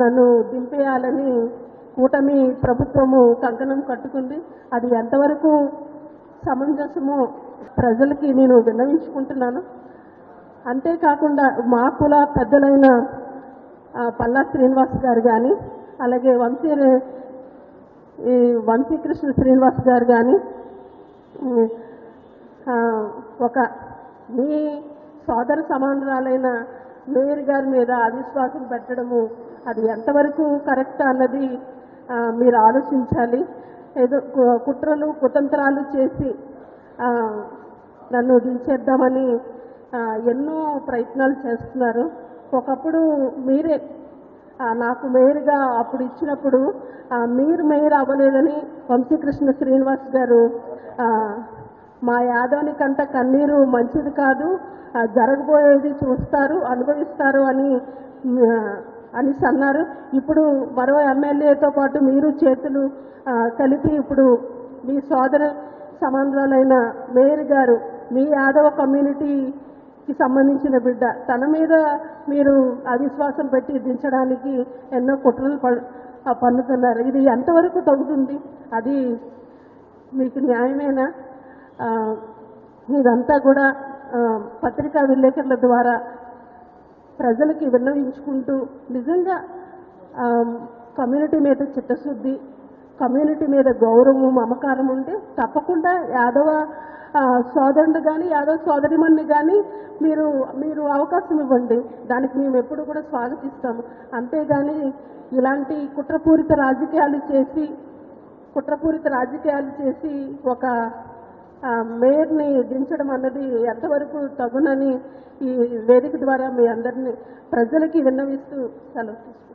నన్ను దింపేయాలని కూటమి ప్రభుత్వము కంకణం కట్టుకుంది. అది ఎంతవరకు సమంజసమో ప్రజలకి నేను విన్నవించుకుంటున్నాను. అంతేకాకుండా మా కుల పెద్దలైన పల్లా శ్రీనివాస్ గారు కానీ, అలాగే వంశీకృష్ణ శ్రీనివాస్ గారు కానీ ఒక మీ సోదర సమానురాలైన మేయర్ గారి మీద అవిశ్వాసం పెట్టడము అది ఎంతవరకు కరెక్ట్ అన్నది మీరు ఆలోచించాలి. ఏదో కుట్రలు కుతంత్రాలు చేసి నన్ను దించేద్దామని ఎన్నో ప్రయత్నాలు చేస్తున్నారు. ఒకప్పుడు మీరే నాకు మేయర్గా అప్పుడు ఇచ్చినప్పుడు మీరు మేయర్ అవ్వలేదని వంశీకృష్ణ శ్రీనివాస్ గారు మా యాదవని కంట కన్నీరు మంచిది కాదు, జరగబోయేది చూస్తారు అనుభవిస్తారు అని అన్నారు. ఇప్పుడు మరో ఎమ్మెల్యేతో పాటు మీరు చేతులు కలిపి ఇప్పుడు మీ సోదర సమానురాలైన మేయర్ గారు మీ యాదవ కమ్యూనిటీకి సంబంధించిన బిడ్డ తన మీద మీరు అవిశ్వాసం పెట్టి దించడానికి ఎన్నో కుట్రలు పన్నుతున్నారు. ఇది ఎంతవరకు తగ్గుతుంది? అది మీకు న్యాయమేనా? ఇదంతా కూడా పత్రికా విలేకరుల ద్వారా ప్రజలకి విన్నవించుకుంటూ నిజంగా కమ్యూనిటీ మీద చిత్తశుద్ధి, కమ్యూనిటీ మీద గౌరవం మమకారం ఉంటే తప్పకుండా యాదవ సోదరుడు కానీ యాదవ సోదరిమణ్ణి కానీ మీరు అవకాశం ఇవ్వండి. దానికి మేము ఎప్పుడు కూడా స్వాగతిస్తాము. అంతేగాని ఇలాంటి కుట్రపూరిత రాజకీయాలు చేసి ఒక మేయర్ని దించడం అన్నది ఎంతవరకు తగునని ఈ వేదిక ద్వారా మీ అందరినీ ప్రజలకి విన్నవిస్తూ సెలవు తీసుకుంటాం.